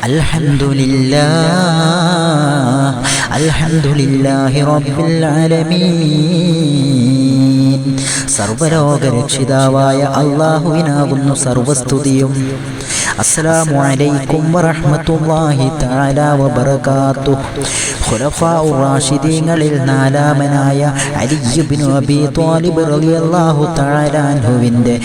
അൽഹംദുലില്ലാഹി റബ്ബിൽ ആലമീൻ. സർവ്വലോകരക്ഷിതാവായ അല്ലാഹുവിനാകുന്നു സർവസ്തുതിയും. അസ്സലാമു അലൈക്കും വറഹ്മത്തുള്ളാഹി തആല വബറകാതുഹു. ഖുലഫാഉർ റാഷിദീങ്ങളിൽ നാലാമനായ അലി ഇബ്നു അബീ ത്വാലിബ് റളിയല്ലാഹു തആല അൻഹുവിൻ്റെ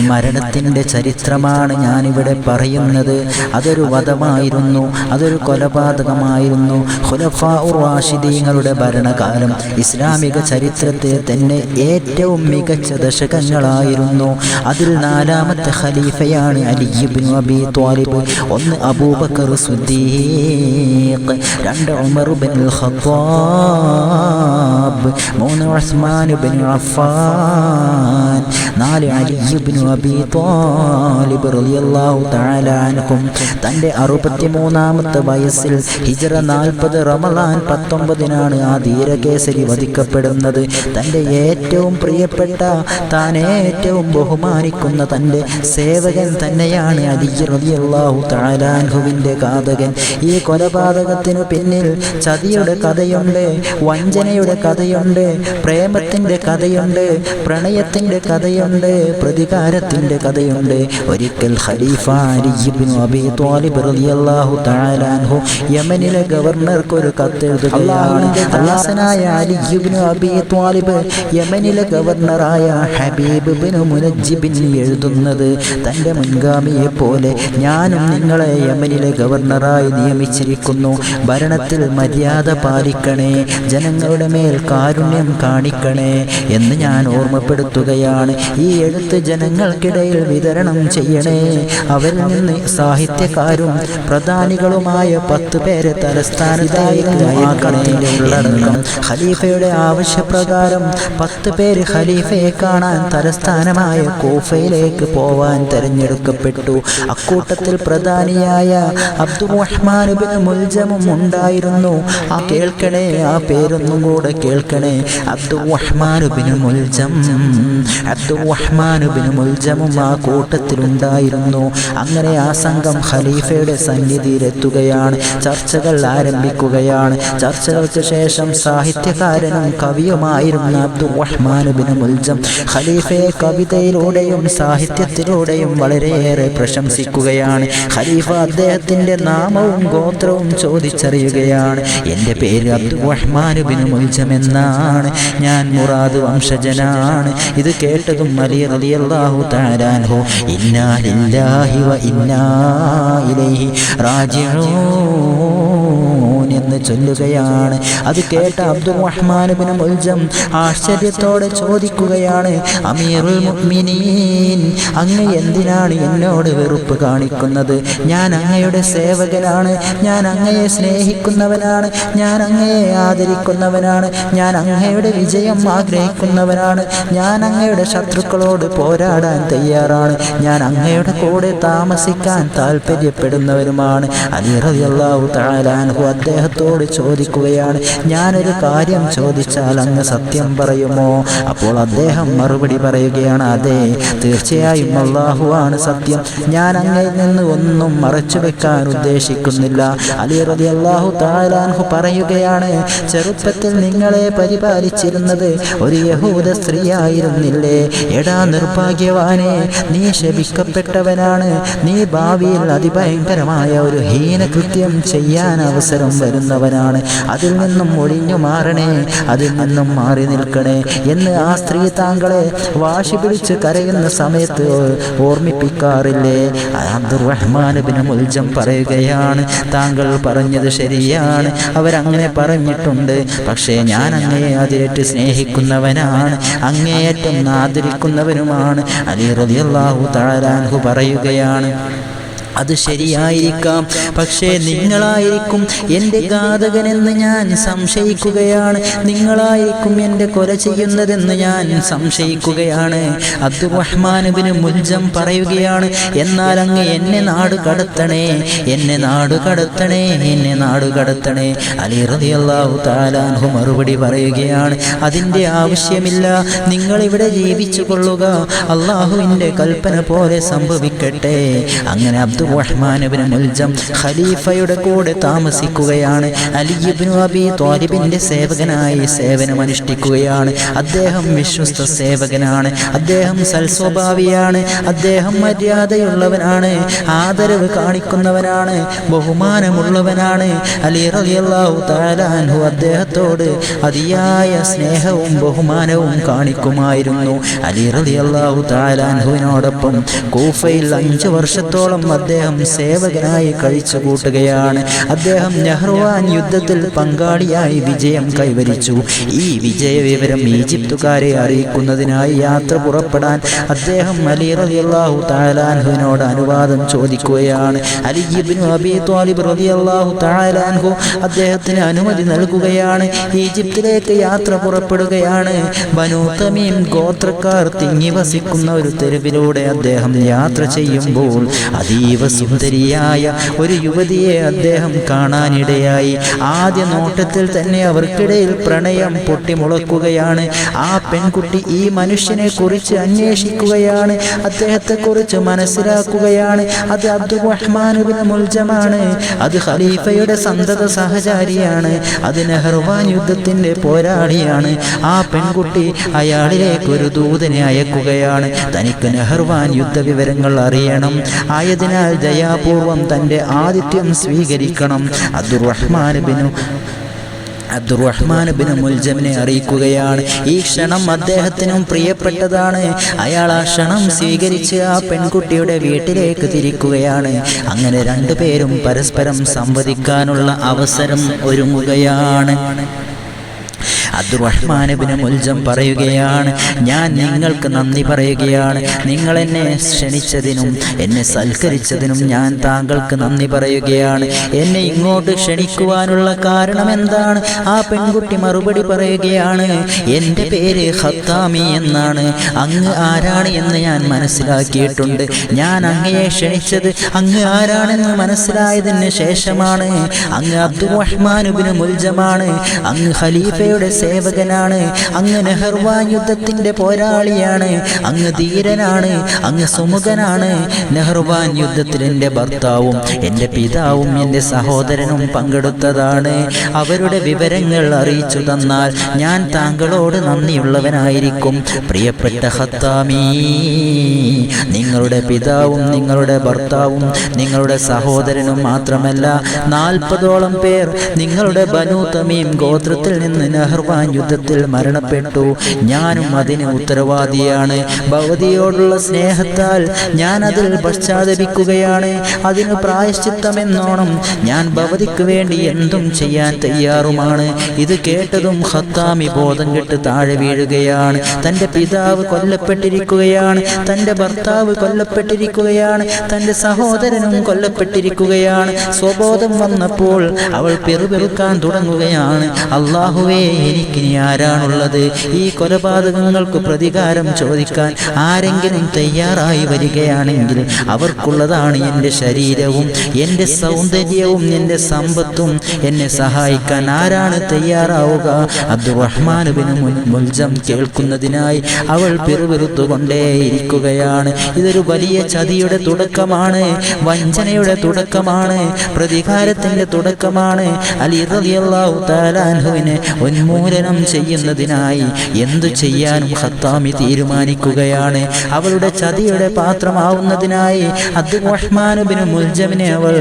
മരണത്തിൻ്റെ ചരിത്രമാണ് ഞാനിവിടെ പറയുന്നത്. അതൊരു വധമായിരുന്നു, അതൊരു കൊലപാതകമായിരുന്നു. ഖുലഫാഉർ റാഷിദീങ്ങളുടെ ഭരണകാലം ഇസ്ലാമിക ചരിത്രത്തിൽ തന്നെ ഏറ്റവും മികച്ച ദശകങ്ങളായിരുന്നു. അതിൽ നാലാമത്തെ ഖലീഫയാണ് അലി ഇബ്നു അബീ ത്വാലിബ്. ഒന്ന് അബൂബക്കർ സിദ്ദീഖ്, രണ്ട് ഉമർ ഇബ്നുൽ ഖത്താബ്, മൂന്ന് ഉസ്മാൻ ഇബ്നു അഫ്ഫാൻ, നാല് അലി ഇബ്നു അബീ ത്വാലിബ് റളിയല്ലാഹു തആല അൻഹു. തൻ്റെ 63ാമത്തെ വയസ്സിൽ ഹിജ്റ 40 റമളാൻ 19-നാണ് ആ ധീരകേസരി വധിക്കപ്പെടുന്നത്. തൻ്റെ ഏറ്റവും പ്രിയപ്പെട്ട, താൻ ഏറ്റവും ബഹുമാനിക്കുന്ന തൻ്റെ സേവകൻ തന്നെയാണ് അലി റളിയല്ലാഹു തആല അൻഹുവിൻ്റെ ഘാതകൻ. ഈ കൊലപാതകത്തിനു പിന്നിൽ ചതിയുടെ കഥയുണ്ട്, വഞ്ചനയുടെ കഥയുണ്ട്, പ്രേമത്തിൻ്റെ കഥയുണ്ട്, പ്രണയത്തിൻ്റെ കഥയുണ്ട്, പ്രതികാരത്തിൻ്റെ കഥയുണ്ട്. ഒരിക്കൽ ഖലീഫ അലി ഇബ്നു അബീ ത്വാലിബ് റളിയല്ലാഹു തആല അൻഹു യമനിലെ ഗവർണർക്ക് ഒരു കത്തെഴുതുകയാണ്. അല്ലാഹനായ അലി ഇബ്നു അബീ ത്വാലിബ് യമനിലെ ഗവർണറായ ഹബീബ് ഇബ്നു മുനജ്ജിബിന് എഴുതുന്നത്, തൻ്റെ മുൻഗാമിയെ പോലെ ഞാനും നിങ്ങളെ യമനിലെ ഗവർണറായി നിയമിച്ചിരിക്കുന്നു. ഭരണത്തിൽ മര്യാദ പാലിക്കണേ, ജനങ്ങളുടെ മേൽ കാരുണ്യം കാണിക്കണേ എന്ന് ഞാൻ ഓർമ്മപ്പെടുത്തുകയാണ്. ഈ എഴുത്ത് ജനങ്ങൾക്കിടയിൽ വിതരണം ചെയ്യണേ. അവരിൽ നിന്ന് സാഹിത്യക്കാരും പ്രധാനികളുമായ 10 പേരെ തലസ്ഥാനത്തായിരുന്നു ആക്കണത്തിന്റെ ഉള്ളടക്കം. ഖലീഫയുടെ ആവശ്യപ്രകാരം 10 പേര് ഖലീഫയെ കാണാൻ തലസ്ഥാനമായ കൂഫയിലേക്ക് പോവാൻ തെരഞ്ഞെടുക്കപ്പെട്ടു. അക്കൂട്ടത്തിൽ പ്രധാനിയായ അബ്ദുറഹ്മാൻ ഇബ്നു മുൽജമും ഉണ്ടായിരുന്നു. കേൾക്കണേ, ആ പേരൊന്നും കൂടെ കേൾക്കണേ. അബ്ദുറഹ്മാൻ ഇബ്നു മുൽജമും ആ കൂട്ടത്തിലുണ്ടായിരുന്നു. അങ്ങനെ ആ സംഘം ഖലീഫയുടെ സന്നിധിയിലെത്തുകയാണ്. ചർച്ചകൾ ആരംഭിക്കുകയാണ്. ചർച്ചകൾക്ക് ശേഷം സാഹിത്യകാരനും കവിയുമായിരുന്ന അബ്ദുറഹ്മാൻ ഇബ്നു മുൽജം ഖലീഫയെ കവിതയിലൂടെയും സാഹിത്യത്തിലൂടെയും വളരെയേറെ പ്രശംസിക്കുകയാണ്. ഖലീഫ അദ്ദേഹത്തിൻ്റെ നാമവും ഗോത്രവും ചോദിച്ചറിയുകയാണ്. എൻ്റെ പേര് അബ്ദുറഹ്മാൻ ഇബ്നു മുൽജം എന്നാണ്, ഞാൻ മുറാദ് വംശജനാണ്. ഇത് കേട്ടതും അലി റളിയല്ലാഹു തആല അൻഹു ഇന്നാ ലില്ലാഹി വ ഇന്നാ ഇലൈഹി റാജിഊൻ എന്ന് ചൊല്ലുകയാണ്. അത് കേട്ട അബ്ദുറഹ്മാൻ ഇബ്നു മുൽജം ആശ്ചര്യത്തോടെ ചോദിക്കുകയാണ്, അമീറുൽ മുഅ്മിനീൻ, അങ്ങ് എന്തിനാണ് എന്നോട് വെറുപ്പ് കാണിക്കുന്നത്? ഞാൻ അങ്ങയുടെ സേവകനാണ്, ഞാൻ അങ്ങയെ സ്നേഹിക്കുന്നവനാണ്, ഞാൻ അങ്ങയെ ആദരിക്കുന്നവനാണ്, ഞാൻ അങ്ങയുടെ വിജയം ആഗ്രഹിക്കുന്നവനാണ്, ഞാൻ അങ്ങയുടെ ശത്രുക്കളോട് പോരാടാൻ തയ്യാറാണ്, ഞാൻ അങ്ങയുടെ കൂടെ താമസിക്കാൻ താല്പര്യപ്പെടുന്നവരുമാണ്. അലി റളിയല്ലാഹു തആല അൻഹു അദ്ദേഹത്തോട് ചോദിക്കുകയാണ്, ഞാനൊരു കാര്യം ചോദിച്ചാൽ അങ്ങ് സത്യം പറയുമോ? അപ്പോൾ അദ്ദേഹം മറുപടി പറയുകയാണ്, അതെ, തീർച്ചയായും അല്ലാഹുവാണ് സത്യം, ഞാൻ അങ്ങയിൽ നിന്ന് ഒന്നും മറച്ചു വെക്കാൻ ഉദ്ദേശിക്കുന്നില്ല. അലി റളിയല്ലാഹു തആല അൻഹു പറയുകയാണ്, ചെറുപ്പത്തിൽ നിങ്ങളെ പരിപാലിച്ചിരുന്നത് ഒരു യഹൂദ സ്ത്രീയായിരുന്നില്ലേ? എടാ നിർഭാഗ്യവാനെ, നീ ശപിക്കപ്പെട്ടവനാണ്. നീ ഭാവിയിൽ അതിഭയങ്കരമായ ഒരു ഹീനകൃത്യം ചെയ്യാൻ അവസരം വരുന്നവനാണ്. അതിൽ നിന്നും ഒഴിഞ്ഞു മാറണേ, അതിൽ നിന്നും മാറി നിൽക്കണേ എന്ന് ആ സ്ത്രീ താങ്കളെ വാശി പിടിച്ച് കരയുന്ന സമയത്ത് ഓർമ്മിപ്പിക്കാറില്ലേ? അബ്ദുറഹ്മാൻ ഇബ്നു മുൽജം പറയുകയാണ്, താങ്കൾ പറഞ്ഞത് ശരിയാണ്, അവരങ്ങനെ പറഞ്ഞിട്ടുണ്ട്. പക്ഷേ ഞാൻ അങ്ങയെ അതിലേറ്റ് സ്നേഹിക്കുന്നവനാണ്, അങ്ങേയറ്റം ആദരിക്കുന്നവനുമാണ്. അലി റളിയല്ലാഹു തആല അൻഹു പറയുകയാണ്, അത് ശരിയായിരിക്കാം, പക്ഷേ നിങ്ങളായിരിക്കും എൻ്റെ ഘാതകനെന്ന് ഞാൻ സംശയിക്കുകയാണ്, നിങ്ങളായിരിക്കും എൻ്റെ കൊല ചെയ്യുന്നതെന്ന് ഞാൻ സംശയിക്കുകയാണ്. അബ്ദുറഹ്മാൻ ഇബ്നു മുൽജം പറയുകയാണ്, എന്നാൽ അങ്ങ് എന്നെ നാട് കടത്തണേ, എന്നെ നാട് കടത്തണേ, എന്നെ നാട് കടത്തണേ. അലി റളിയല്ലാഹു തആല അൻഹു മറുപടി പറയുകയാണ്, അതിൻ്റെ ആവശ്യമില്ല, നിങ്ങളിവിടെ ജീവിച്ചു കൊള്ളുക, അള്ളാഹുവിൻ്റെ കൽപ്പന പോലെ സംഭവിക്കട്ടെ. അങ്ങനെ അബ്ദുറഹ്മാൻ ഇബ്നു മുൽജം ഖലീഫയുടെ കൂടെ താമസിക്കുകയാണ്. അലി ഇബ്നു അബീ ത്വാലിബിന്റെ സേവകനായി സേവനമനുഷ്ഠിക്കുകയാണ്. അദ്ദേഹം വിശ്വസ്ത സേവകനാണ്. അദ്ദേഹം സൽസ്വഭാവിയാണ്. അദ്ദേഹം മര്യാദയുള്ളവനാണ്, ആദരവ് കാണിക്കുന്നവനാണ്, ബഹുമാനമുള്ളവനാണ്. അലി റളിയല്ലാഹു തആല അൻഹു അദ്ദേഹത്തോട് അതിയായ സ്നേഹവും ബഹുമാനവും കാണിക്കുമായിരുന്നു. അലി റളിയല്ലാഹു തആല അൻഹുവിനോടൊപ്പം കൂഫയിൽ 5 വർഷത്തോളം അദ്ദേഹം സേവകനായി കഴിച്ചു കൂട്ടുകയാണ്. അദ്ദേഹം നെഹ്റുവാൻ യുദ്ധത്തിൽ പങ്കാളിയായി വിജയം കൈവരിച്ചു. ഈ വിജയ വിവരം ഈജിപ്തുകാരെ അറിയിക്കുന്നതിനായി യാത്ര പുറപ്പെടാൻ അദ്ദേഹം അലി റളിയല്ലാഹു തആല അൻഹുവിനോട് അനുവാദം ചോദിക്കുകയാണ്. അലി ഇബ്നു അബീ ത്വാലിബ് റളിയല്ലാഹു തആല അൻഹു അദ്ദേഹത്തിന് അനുമതി നൽകുകയാണ്. ഈജിപ്തിലേക്ക് യാത്ര പുറപ്പെടുകയാണ്. ബനൂ തമീം ഗോത്രക്കാർ തിങ്ങി വസിക്കുന്ന ഒരു തെരുവിലൂടെ അദ്ദേഹം യാത്ര ചെയ്യുമ്പോൾ അതീവ സുന്ദരിയായ ഒരു യുവതിയെ അദ്ദേഹം കാണാനിടയായി. ആദ്യ നോട്ടത്തിൽ തന്നെ അവർക്കിടയിൽ പ്രണയം പൊട്ടിമുളക്കുകയാണ്. ആ പെൺകുട്ടി ഈ മനുഷ്യനെ കുറിച്ച് അന്വേഷിക്കുകയാണ്, അദ്ദേഹത്തെക്കുറിച്ച് മനസ്സിലാക്കുകയാണ്. അത് അബ്ദുറഹ്മാൻ ഇബ്നു മുൽജമാണ്, അത് ഖലീഫയുടെ സന്തത സഹചാരിയാണ്, അത് നെഹ്റുവാൻ യുദ്ധത്തിന്റെ പോരാളിയാണ്. ആ പെൺകുട്ടി അയാളിലേക്ക് ഒരു ദൂതനെ അയക്കുകയാണ്. തനിക്ക് നെഹ്റുവാൻ യുദ്ധവിവരങ്ങൾ അറിയണം, ആയതിനാൽ ദയാപൂർവം തൻ്റെ ആതിഥ്യം സ്വീകരിക്കണം. അബ്ദുറഹ്മാൻ ഇബ്നു മുൽജമിനെ അറിയിക്കുകയാണ്. ഈ ക്ഷണം അദ്ദേഹത്തിനും പ്രിയപ്പെട്ടതാണ്. അയാൾ ആ ക്ഷണം സ്വീകരിച്ച് ആ പെൺകുട്ടിയുടെ വീട്ടിലേക്ക് തിരിക്കുകയാണ്. അങ്ങനെ രണ്ടുപേരും പരസ്പരം സംവദിക്കാനുള്ള അവസരം ഒരുങ്ങുകയാണ്. അബ്ദുറഹ്മാൻ ഇബ്നു മുൽജം പറയുകയാണ്, ഞാൻ നിങ്ങൾക്ക് നന്ദി പറയുകയാണ്. നിങ്ങൾ എന്നെ ക്ഷണിച്ചതിനും എന്നെ സൽക്കരിച്ചതിനും ഞാൻ താങ്കൾക്ക് നന്ദി പറയുകയാണ്. എന്നെ ഇങ്ങോട്ട് ക്ഷണിക്കുവാനുള്ള കാരണം എന്താണ്? ആ പെൺകുട്ടി മറുപടി പറയുകയാണ്, എൻ്റെ പേര് ഖത്താമി എന്നാണ്. അങ്ങ് ആരാണ് എന്ന് ഞാൻ മനസ്സിലാക്കിയിട്ടുണ്ട്. ഞാൻ അങ്ങയെ ക്ഷണിച്ചത് അങ്ങ് ആരാണെന്ന് മനസ്സിലായതിന് ശേഷമാണ്. അങ്ങ് അബ്ദുറഹ്മാൻ ഇബ്നു മുൽജമാണ്, അങ്ങ് ഖലീഫയുടെ സേവകനാണ്, അങ്ങ് നെഹ്റുവാൻ യുദ്ധത്തിന്റെ പോരാളിയാണ്, അങ്ങ് ധീരനാണ്, അങ്ങ് സുമുഖനാണ്. നെഹ്റുവാൻ യുദ്ധത്തിൽ എൻ്റെ ഭർത്താവും എൻ്റെ പിതാവും എൻ്റെ സഹോദരനും പങ്കെടുത്തതാണ്. അവരുടെ വിവരങ്ങൾ അറിയിച്ചു തന്നാൽ ഞാൻ താങ്കളോട് നന്ദിയുള്ളവനായിരിക്കും. പ്രിയപ്പെട്ട ഖത്താമി, നിങ്ങളുടെ പിതാവും നിങ്ങളുടെ ഭർത്താവും നിങ്ങളുടെ സഹോദരനും മാത്രമല്ല 40ഓളം പേർ നിങ്ങളുടെ ബനൂ തമീം ഗോത്രത്തിൽ നിന്ന് നെഹ്റുവാൻ യുദ്ധത്തിൽ മരണപ്പെട്ടു. ഞാനും അതിന് ഉത്തരവാദിയാണ്. ഭവതിയോടുള്ള സ്നേഹത്താൽ ഞാൻ അതിൽ പശ്ചാത്തപിക്കുകയാണ്. അതിന് പ്രായശ്ചിത്തമെന്നോണം ഞാൻ ഭവതിക്ക് വേണ്ടി എന്തും ചെയ്യാൻ തയ്യാറുമാണ്. ഇത് കേട്ടതും ഖത്താമി ബോധം കെട്ട് താഴെ വീഴുകയാണ്. തൻ്റെ പിതാവ് കൊല്ലപ്പെട്ടിരിക്കുകയാണ്, തൻ്റെ ഭർത്താവ് കൊല്ലപ്പെട്ടിരിക്കുകയാണ്, തൻ്റെ സഹോദരനും കൊല്ലപ്പെട്ടിരിക്കുകയാണ്. സ്വബോധം വന്നപ്പോൾ അവൾ പിറുപിറുക്കാൻ തുടങ്ങുകയാണ്. അല്ലാഹുവേ, എനിക്കിനി ആരാണുള്ളത്? ഈ കൊലപാതകങ്ങൾക്ക് പ്രതികാരം ചോദിക്കാൻ ആരെങ്കിലും തയ്യാറായി വരികയാണെങ്കിൽ അവർക്കുള്ളതാണ് എൻ്റെ ശരീരവും എൻ്റെ സൗന്ദര്യവും എൻ്റെ സമ്പത്തും. എന്നെ സഹായിക്കാൻ ആരാണ് തയ്യാറാവുക? അബ്ദുറഹ്മാൻ ഇബ്നു മുൽജം കേൾക്കുന്നതിനായി അവൾ പിറുപിറുത്തുകൊണ്ടേയിരിക്കുകയാണ്. ഇതൊരു വലിയ ചതിയുടെ തുടക്കമാണ്, വഞ്ചനയുടെ തുടക്കമാണ്, പ്രതികാരത്തിൻ്റെ തുടക്കമാണ്. അലി റളിയല്ലാഹു തആല അൻഹുവിനെ ഉന്മൂലനം ചെയ്യുന്നതിനായി എന്തു ചെയ്യാനും ഖത്താമി തീരുമാനിക്കുകയാണ്. അവളുടെ ചതിയുടെ പാത്രമാവുന്നതിനായി അബ്ദുറഹ്മാൻ ഇബ്നു മുൽജമിനെ അവൾ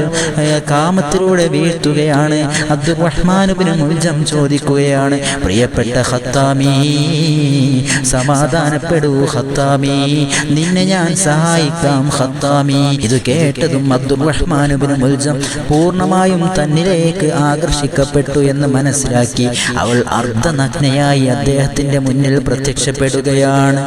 കാമത്തിലൂടെ വീഴ്ത്തുകയാണ്. അബ്ദുറഹ്മാൻ ഇബ്നു മുൽജം ചോദിക്കുകയാണ്, പ്രിയപ്പെട്ട ഖത്താമി, സമാധാനപ്പെടൂ ഖത്താമി, നിന്നെ ഞാൻ സഹായിക്കാം ഖത്താമി. ഇത് കേട്ടതും അബ്ദുറഹ്മാൻ ഇബ്നു മുൽജം പൂർണ്ണമായും തന്നിലേക്ക് ആകർഷിക്കപ്പെട്ടു എന്ന് മനസ്സിലാക്കി അവൾ അർദ്ധനഗ്നയായി അദ്ദേഹത്തിന്റെ മുന്നിൽ പ്രത്യക്ഷപ്പെടുകയാണ്.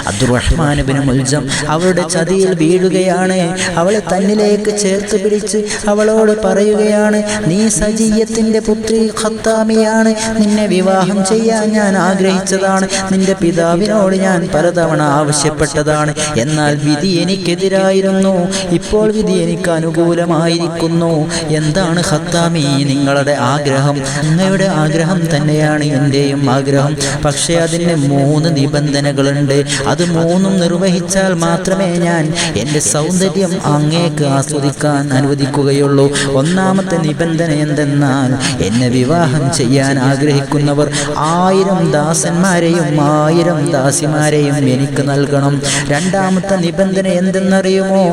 അബ്ദുറഹ്മാൻ ഇബ്നു മുൽജം അവളുടെ ചതിയിൽ വീഴുകയാണ്. അവളെ തന്നിലേക്ക് ചേർത്ത് പിടിച്ച് അവളോട് പറയുകയാണ്, നീ സജിയത്തിന്റെ പുത്രി ഖത്താമിയാണ്, നിന്നെ വിവാഹം ചെയ്യാൻ ഞാൻ ആഗ്രഹിച്ചതാണ്, നിന്റെ പിതാവിനോട് ഞാൻ പലതവണ ആവശ്യപ്പെട്ടതാണ്. എന്നാൽ വിധി എനിക്കെതിരായിരുന്നു, ഇപ്പോൾ വിധി എനിക്ക് അനുകൂലമായിരിക്കുന്നു. എന്താണ് ഖത്താമി നിങ്ങളുടെ ആഗ്രഹം? അങ്ങയുടെ ആഗ്രഹം തന്നെയാണ് എൻ്റെയും ആഗ്രഹം. പക്ഷേ അതിന് 3 നിബന്ധനകളുണ്ട്. അത് 3ഉം നിർവഹിച്ചാൽ മാത്രമേ ഞാൻ എൻ്റെ സൗന്ദര്യം അങ്ങേക്ക് ആസ്വദിക്കാൻ അനുവദിക്കുകയുള്ളൂ. ഒന്നാമത്തെ നിബന്ധന എന്തെന്നാൽ, എന്നെ വിവാഹം ചെയ്യാൻ ആഗ്രഹിക്കുന്നവർ 1000 ദാസന്മാരെയും 1000 ദാസിമാരെയും എനിക്ക് നൽകണം. രണ്ടാമത്തെ നിബന്ധന എന്തെന്നറിയുമോ?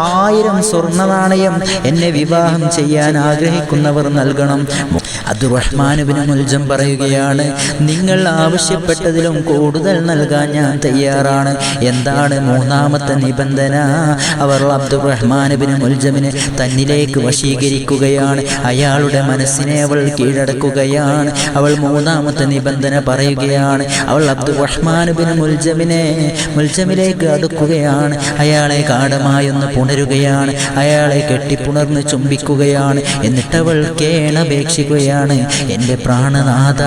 1000 സ്വർണ്ണ നാണയം എന്നെ വിവാഹം ചെയ്യാൻ ആഗ്രഹിക്കുന്നവർ നൽകണം. അബ്ദുറഹ്മാൻ ഇബ്നു മുൽജം പറയുകയാണ്, നിങ്ങൾ ആവശ്യപ്പെട്ടതിലും കൂടുതൽ നൽകാൻ ഞാൻ തയ്യാറാണ്. എന്താണ് 3ാമത്തെ നിബന്ധന? അവർ അബ്ദുറഹ്മാൻ ഇബ്നു മുൽജമിനെ തന്നിലേക്ക് വശീകരിക്കുകയാണ്. അയാളുടെ മനസ്സിനെ അവൾ കീഴടക്കുകയാണ്. അവൾ 3ാമത്തെ നിബന്ധന പറയുകയാണ്. അവൾ അബ്ദുറഹ്മാൻ ഇബ്നു മുൽജമിലേക്ക് അടുക്കുകയാണ്. അയാളെ ഗാഢമായൊന്ന് പുണരുകയാണ്. അയാളെ കെട്ടിപ്പുണർന്ന് ചുംബിക്കുകയാണ്. എന്നിട്ടവൾ കേണപേക്ഷിക്കുകയാണ്, എൻ്റെ പ്രാണനാഥ,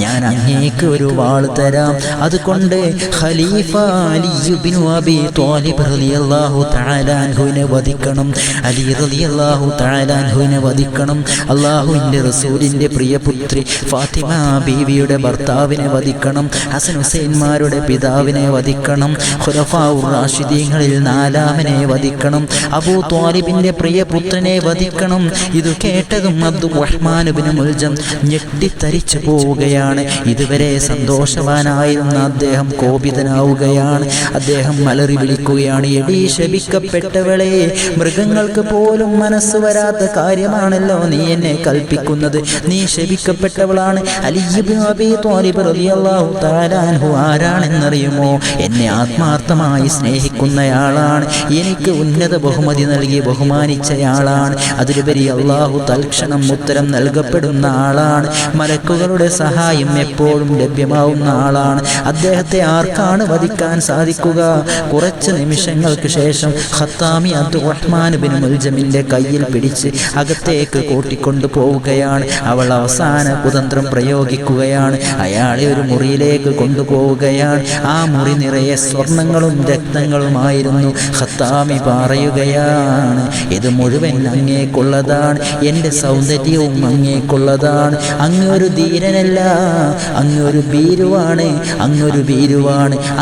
ഞാൻ അങ്ങേക്ക് ഒരു വാൾ തരാം. അതുകൊണ്ട് ഖലീഫ അലി ഇബ്നു അബീ ത്വാലിബ് റളിയല്ലാഹു തആല അൻഹുവിനെ വധിക്കണം. അലി റളിയല്ലാഹു തആല അൻഹുവിനെ വധിക്കണം. അല്ലാഹുവിൻ്റെ റസൂലിൻ്റെ പ്രിയപുത്രി ഫാത്തിമ ബീവിയുടെ ഭർത്താവിനെ വധിക്കണം. ഹസൻ ഹുസൈൻമാരുടെ പിതാവിനെ വധിക്കണം. ഖുലഫാഉർ റാഷിദീങ്ങളിൽ 4ാമനെ വധിക്കണം. അബൂ ത്വാലിബിൻ്റെ പ്രിയപുത്രനെ വധിക്കണം. ഇത് കേട്ടതും അബ്ദുറഹ്മാൻ ഇബ്നു മുൽജം ഞെട്ടിത്തരിച്ചു പോവുകയാണ്. ഇതുവരെ സന്തോഷവാനായിരുന്ന അദ്ദേഹം കോപിതനാവുകയാണ്. അദ്ദേഹം അലറി വിളിക്കുകയാണ്, എടീ ശപിക്കപ്പെട്ടവളെ, മൃഗങ്ങൾക്ക് പോലും മനസ്സ് വരാത്ത കാര്യമാണല്ലോ നീ എന്നെ കൽപ്പിക്കുന്നത്. നീ ശപിക്കപ്പെട്ടവളാണ്. അലി ഇബ്നു അബീ ത്വാലിബ് റളിയല്ലാഹു തആല അൻഹു ആരാണെന്നറിയുമോ? എന്നെ ആത്മാർത്ഥമായി സ്നേഹിക്കുന്നയാളാണ്. എനിക്ക് ഉന്നത ബഹുമതി നൽകി ബഹുമാനിച്ചയാളാണ്. അതിലുപരി അല്ലാഹു തൽക്ഷണം ഉത്തരം നൽകപ്പെടുന്ന ആളാണ്. മലക്കുകളുടെ സഹായം എപ്പോഴും ലഭ്യമാവുന്ന ആളാണ്. അദ്ദേഹത്തെ ആർക്കാണ് വധിക്കാൻ സാധിക്കുക? കുറച്ച് നിമിഷങ്ങൾക്ക് ശേഷം ഖത്താമി അബ്ദുറഹ്മാൻ ഇബ്നു മുൽജമിൻ്റെ കയ്യിൽ പിടിച്ച് അകത്തേക്ക് കൂട്ടിക്കൊണ്ടു പോവുകയാണ്. അവൾ അവസാന കുതന്ത്രം പ്രയോഗിക്കുകയാണ്. അയാളെ ഒരു മുറിയിലേക്ക് കൊണ്ടുപോവുകയാണ്. ആ മുറി നിറയെ സ്വർണങ്ങളും രക്തങ്ങളുമായിരുന്നു. ഖത്താമി പറയുകയാണ്, ഇത് മുഴുവൻ അങ്ങേക്കുള്ളതാണ്. എൻ്റെ സൗന്ദര്യവും അങ്ങേക്കുള്ളതാണ്. അങ്ങൊരു ധീരനല്ല, അങ്ങൊരു ഭീരുവാണ്.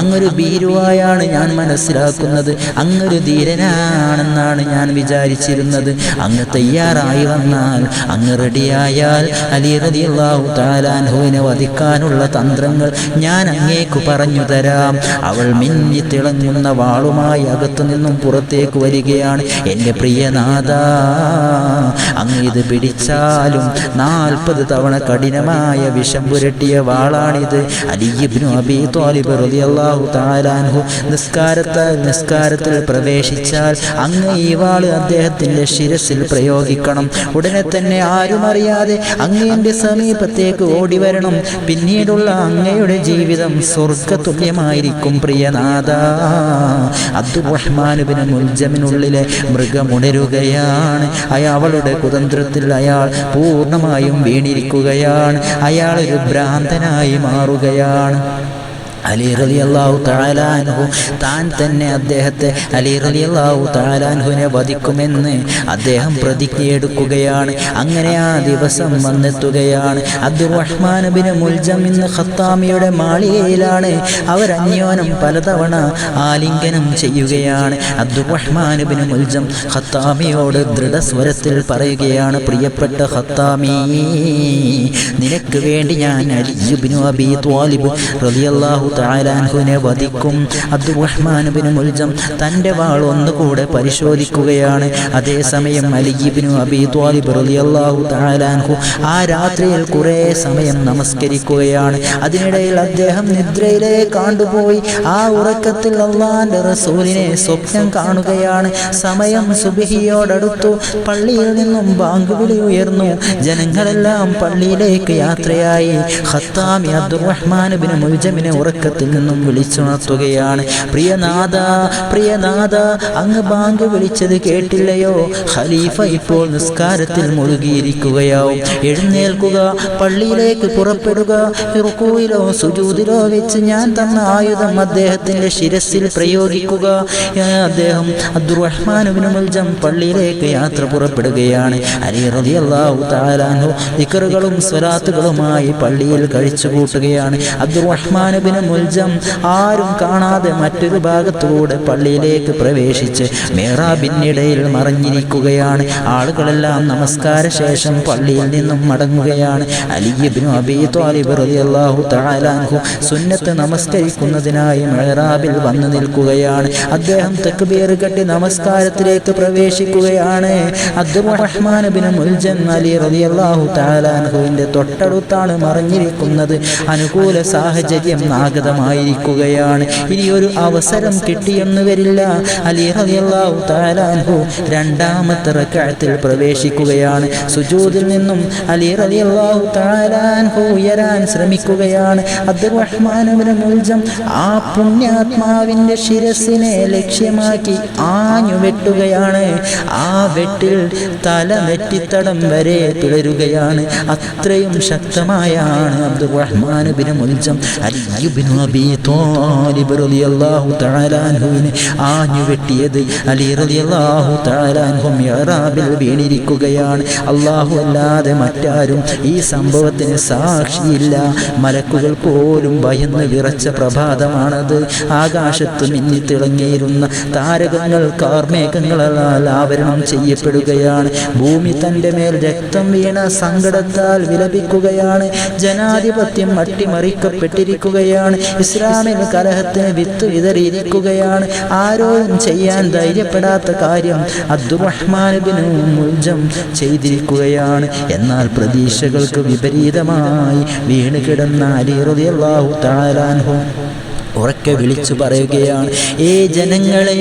അങ്ങൊരു ഭീരുവായാണ് ഞാൻ മനസ്സിലാക്കുന്നത്. അങ്ങൊരു ധീരനാണെന്നാണ് ഞാൻ വിചാരിച്ചിരുന്നത്. അങ്ങ് തയ്യാറായി വന്നാൽ, അങ്ങ് റെഡിയായാൽ അലി റളിയല്ലാഹു തആല അൻഹുവിനെ വധിക്കാനുള്ള തന്ത്രങ്ങൾ ഞാൻ അങ്ങേക്ക് പറഞ്ഞു തരാം. അവൾ മിന്നി തിളങ്ങുന്ന വാളുമായി അകത്തു നിന്നും പുറത്തേക്ക് വരികയാണ്. എൻ്റെ പ്രിയനാഥ, അങ്ങ് ഇത് പിടിച്ചാലും 40 തവണ കഠിനമായ വിഷം പുരട്ടിയ വാളാണിത്. അലി ഇബ്നു അബീ ത്വാലിബ് റളിയല്ലാഹു തആല അൻഹു നിസ്കാരത്തിൽ പ്രവേശിച്ചാൽ അങ്ങ് ഈ വാള് അദ്ദേഹത്തിൻ്റെ ശിരസിൽ പ്രയോഗിക്കണം. ഉടനെ തന്നെ ആരും അറിയാതെ അങ്ങ് എൻ്റെ സമീപത്തേക്ക് ഓടി വരണം. പിന്നീടുള്ള അങ്ങയുടെ ജീവിതം സ്വർഗ്ഗതുല്യമായിരിക്കും പ്രിയനാഥ. അബ്ദുറഹ്മാൻ ഇബ്നു മുൽജമിനുള്ളിലെ മൃഗമുണരുകയാണ്. അവളുടെ കുതന്ത്രത്തിൽ അയാൾ പൂർണ്ണമായും വീണിരിക്കുകയാണ്. അയാൾ ഒരു ഭ്രാന്തനായി മാറുകയാണ്. അലി റളിയല്ലാഹു തആല അൻഹു താൻ തന്നെ അലി റളിയല്ലാഹു തആല അൻഹുവിനെ വധിക്കുമെന്ന് അദ്ദേഹം പ്രതിജ്ഞയെടുക്കുകയാണ്. അങ്ങനെ ആ ദിവസം വന്നെത്തുകയാണ്. അബ്ദുറഹ്മാൻ ഇബ്നു മുൽജം ഇന്ന് ഖത്താമിയുടെ മാളികയിലാണ്. അവർ അന്യോന്യം പലതവണ ആലിംഗനം ചെയ്യുകയാണ്. അബ്ദുറഹ്മാൻ ഇബ്നു മുൽജം ഖത്താമിയോട് ദൃഢസ്വരത്തിൽ പറയുകയാണ്, പ്രിയപ്പെട്ട ഖത്താമി, നിനക്ക് വേണ്ടി ഞാൻ അലി ഇബ്നു അബീ ത്വാലിബ് റളിയല്ലാഹു തആല അൻഹുവിനെ വധിക്കും. അബ്ദുറഹ്മാൻ ഇബ്നു മുൽജം തൻ്റെ വാൾ ഒന്നുകൂടെ പരിശോധിക്കുകയാണ്. അതേസമയം അലി ഇബ്നു അബീ ത്വാലിബ് റളിയല്ലാഹു തആല അൻഹു ആ രാത്രിയിൽ കുറേ സമയം നമസ്കരിക്കുകയാണ്. അതിനിടയിൽ അദ്ദേഹം നിദ്രയിലേക്ക് ആണ്ടുപോയി. ആ ഉറക്കത്തിൽ അല്ലാഹുവിൻ്റെ റസൂലിനെ സ്വപ്നം കാണുകയാണ്. സമയം സുബ്ഹിയോടടുത്തു. പള്ളിയിൽ നിന്നും ബാങ്ക് വിളി ഉയർന്നു. ജനങ്ങളെല്ലാം പള്ളിയിലേക്ക് യാത്രയായി. ഖത്താമി അബ്ദുറഹ്മാൻ ഇബ്നു മുൽജമിനെ ഉറക്കം ഉറക്കത്തിൽ നിന്നും വിളിച്ചുണർത്തുകയാണ്. പ്രിയനാഥ, പ്രിയനാഥ, അങ്ങ് ബാങ്ക് വിളിച്ചത് കേട്ടില്ലയോ? ഖലീഫ ഇപ്പോൾ നിസ്കാരത്തിൽ മുഴുകിയിരിക്കുകയാവും. എഴുന്നേൽക്കുക, പള്ളിയിലേക്ക് പുറപ്പെടുക. റുകൂയിലോ സുജൂദിലോ വെച്ച് ഞാൻ തന്ന ആയുധം അദ്ദേഹത്തിന്റെ ശിരസിൽ പ്രയോഗിക്കുക. അദ്ദേഹം അബ്ദുറഹ്മാൻ ഇബ്നു മുൽജം പള്ളിയിലേക്ക് യാത്ര പുറപ്പെടുകയാണ്. അലി റളിയല്ലാഹു തആല അൻഹു ദിക്റുകളും സ്വലാത്തുകളുമായി പള്ളിയിൽ കഴിച്ചു കൂട്ടുകയാണ്. അബ്ദുറഹ്മാൻ ഇബ്നു മുൽജം ആരും കാണാതെ മറ്റൊരു ഭാഗത്തുകൂടെ പള്ളിയിലേക്ക് പ്രവേശിച്ച് മിഹ്റാബിനിടയിൽ മറഞ്ഞിരിക്കുകയാണ്. ആളുകളെല്ലാം നമസ്കാര ശേഷം പള്ളിയിൽ നിന്നും മടങ്ങുകയാണ്. അലി ഇബ്നു അബീ ത്വാലിബ് റളിയല്ലാഹു തആല അൻഹു സുന്നത്ത് നമസ്കരിക്കുന്നതിനായി മിഹ്റാബിൽ വന്നു നിൽക്കുകയാണ്. അദ്ദേഹം തക്ബീർ കെട്ടി നമസ്കാരത്തിലേക്ക് പ്രവേശിക്കുകയാണ്. അബ്ദുറഹ്മാൻ ഇബ്നു മുൽജം അലി റളിയല്ലാഹു തആല അൻഹുവിന്റെ തൊട്ടടുത്താണ് മറഞ്ഞിരിക്കുന്നത്. അനുകൂല സാഹചര്യം ആഗതമായിരിക്കുകയാണ്. ഇനി ഒരു അവസരം കിട്ടിയെന്ന് വരില്ല. അലി റളിയല്ലാഹു തആല അൻഹു രണ്ടാമത്തെ റക്അത്തിൽ പ്രവേശിക്കുകയാണ്. സുജൂദിൽ നിന്നും അലി റളിയല്ലാഹു തആല അൻഹു ഉയരാൻ ശ്രമിക്കുകയാണ്. അബ്ദുറഹ്മാൻ ഇബ്നു മുൽജം ആ പുണ്യാത്മാവിന്റെ ശിരസിനെ ലക്ഷ്യമാക്കി ആഞ്ഞു വെട്ടുകയാണ്. ആ വെട്ടിൽ തല നെറ്റിത്തടം വരെ പിളരുകയാണ്. അത്രയും ശക്തമായാണ് അബ്ദുറഹ്മാൻ ഇബ്നു മുൽജം അലി ഇബ്നു അബീ ത്വാലിബ് റളിയല്ലാഹു തആല അൻഹുവിനെ ആഞ്ഞു വെട്ടിയത്. അലി റളിയല്ലാഹു തആല അൻഹു മിഹ്റാബിൽ വീണിരിക്കുകയാണ്. അല്ലാഹു അല്ലാതെ മറ്റാരും ഈ സംഭവത്തിന് സാക്ഷിയില്ല. മലക്കുകൾ പോലും ഭയന്ന് വിറച്ച പ്രഭാതമാണത്. ആകാശത്ത് മിന്നി തിളങ്ങിയിരുന്ന താരകങ്ങൾ കാർമേഘങ്ങളാൽ ആവരണം ചെയ്യപ്പെടുകയാണ്. ഭൂമി തൻ്റെ മേൽ രക്തം വീണ സങ്കടത്താൽ വിലപിക്കുകയാണ്. ജനാധിപത്യം അട്ടിമറിക്കപ്പെട്ടിരിക്കുകയാണ്. ഇസ്ലാമിൽ കലഹത്തിന് വിത്ത് വിതറിയിരിക്കുകയാണ്. ആരോരും ചെയ്യാൻ ധൈര്യപ്പെടാത്ത കാര്യം അബ്ദുറഹ്മാൻ ഇബ്നു മുൽജം ചെയ്തിരിക്കുകയാണ്. എന്നാൽ പ്രതീക്ഷകൾക്ക് വിപരീതമായി വീണ് കിടന്ന അലി റളിയല്ലാഹു തആല അൻഹു ഉറക്കെ വിളിച്ചു പറയുകയാണ്, ഏ ജനങ്ങളെ,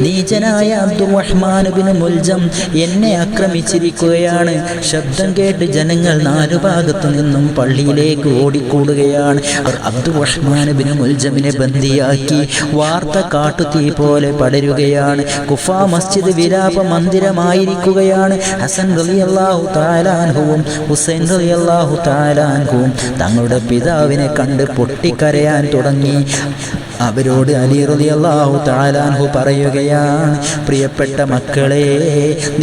നീചനായ അബ്ദുറഹ്മാൻ ഇബ്നു മുൽജം എന്നെ ആക്രമിച്ചിരിക്കുകയാണ്. ശബ്ദം കേട്ട് ജനങ്ങൾ നാലു ഭാഗത്തു നിന്നും പള്ളിയിലേക്ക് ഓടിക്കൂടുകയാണ്. അവർ അബ്ദുറഹ്മാൻ ഇബ്നു മുൽജമിനെ ബന്ദിയാക്കി. വാർത്ത കാട്ടുതീ പോലെ പടരുകയാണ്. കുഫാ മസ്ജിദ് വിലാപ മന്ദിരമായിരിക്കുകയാണ്. ഹസൻ റളിയല്ലാഹു തആല അൻഹുവും ഹുസൈൻ റളിയല്ലാഹു തആല അൻഹുവും തങ്ങളുടെ പിതാവിനെ കണ്ട് പൊട്ടിക്കരയാൻ തുടങ്ങി. അവരോട് അലി റളിയല്ലാഹു തആല അൻഹു പറയുകയാണ്, പ്രിയപ്പെട്ട മക്കളെ,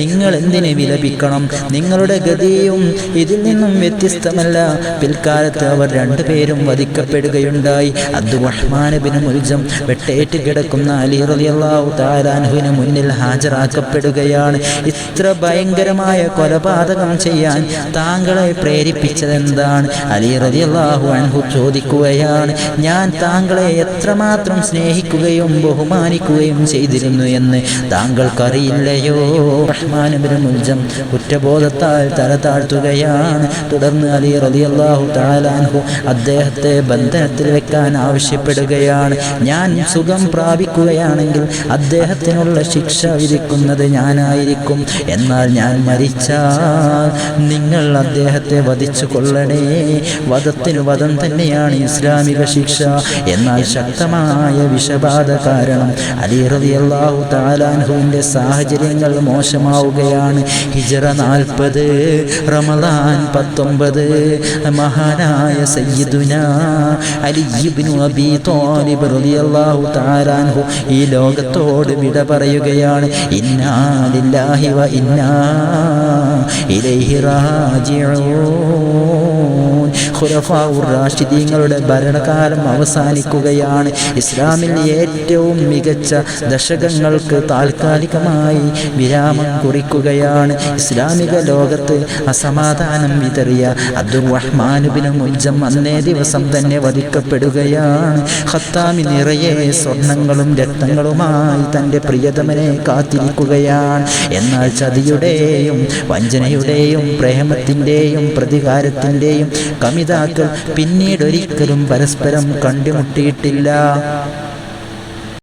നിങ്ങൾ എന്തിനെ വിലപിക്കണം? നിങ്ങളുടെ ഗതിയും ഇതിൽ നിന്നും വ്യത്യസ്തമല്ല. പിൽക്കാലത്ത് അവർ രണ്ടുപേരും വധിക്കപ്പെടുകയുണ്ടായി. അബ്ദുറഹ്മാൻ ഇബ്നു മുൽജം വെട്ടേറ്റ് കിടക്കുന്ന അലി റളിയല്ലാഹു തആല അൻഹുവിന് മുന്നിൽ ഹാജരാക്കപ്പെടുകയാണ്. ഇത്ര ഭയങ്കരമായ കൊലപാതകം ചെയ്യാൻ താങ്കളെ പ്രേരിപ്പിച്ചതെന്താണ്? അലി റളിയല്ലാഹു അൻഹു ചോദിക്കുകയാണ്, ഞാൻ താങ്കളെ എത്രമാത്രം സ്നേഹിക്കുകയും ബഹുമാനിക്കുകയും ചെയ്തിരുന്നു എന്ന് താങ്കൾക്കറിയില്ലയോ? റഹ്മാൻ ഇബ്നു മുൽജം കുറ്റബോധത്താൽ തല താഴ്ത്തുകയാണ്. തുടർന്ന് അലി റളിയല്ലാഹു തആല അൻഹു അദ്ദേഹത്തെ ബന്ധനത്തിൽ വെക്കാൻ ആവശ്യപ്പെടുകയാണ്. ഞാൻ സുഖം പ്രാപിക്കുകയാണെങ്കിൽ അദ്ദേഹത്തിനുള്ള ശിക്ഷ വിധിക്കുന്നത് ഞാനായിരിക്കും. എന്നാൽ ഞാൻ മരിച്ചാൽ നിങ്ങൾ അദ്ദേഹത്തെ വധിച്ചു കൊള്ളണേ. വധത്തിന് വധം തന്നെയാണ് ഇസ്ലാമിക ശിക്ഷ. എന്നാൽ ശക്തമായ വിഷബാധ കാരണം അലി റളിയല്ലാഹു തആല അൻഹുവിന്റെ സാഹചര്യങ്ങൾ മോശമാവുകയാണ്. ഹിജ്റ 40 റമളാൻ 19 മഹാനായ സയ്യിദുനാ അലി ഇബ്നു അബീ ത്വാലിബ് റളിയല്ലാഹു തആല അൻഹു ഈ ലോകത്തോട് വിട പറയുകയാണ്. ഇന്നാ ലില്ലാഹി വ ഇന്നാ ഇലൈഹി റാജിഊൻ. ഖുലഫാഉർ റാഷിദീങ്ങളുടെ ഭരണകാലം അവസാനിക്കുകയാണ്. ഇസ്ലാമിൽ ഏറ്റവും മികച്ച ദശകങ്ങൾക്ക് താൽക്കാലികമായി വിരാമം കുറിക്കുകയാണ്. ഇസ്ലാമിക ലോകത്ത് അസമാധാനം വിതറിയ അബ്ദുറഹ്മാൻ ഇബ്നു മുൽജം അന്നേ ദിവസം തന്നെ വധിക്കപ്പെടുകയാണ്. ഖത്താമി നിറയെ സ്വർണങ്ങളും രത്നങ്ങളുമായി തൻ്റെ പ്രിയതമനെ കാത്തിരിക്കുകയാണ്. എന്നാൽ ചതിയുടെയും വഞ്ചനയുടെയും പ്രേമത്തിൻ്റെയും പ്രതികാരത്തിൻ്റെയും കമിതാക്കൾ പിന്നീടൊരിക്കലും പരസ്പരം കണ്ടുമുട്ടിയിട്ടില്ല.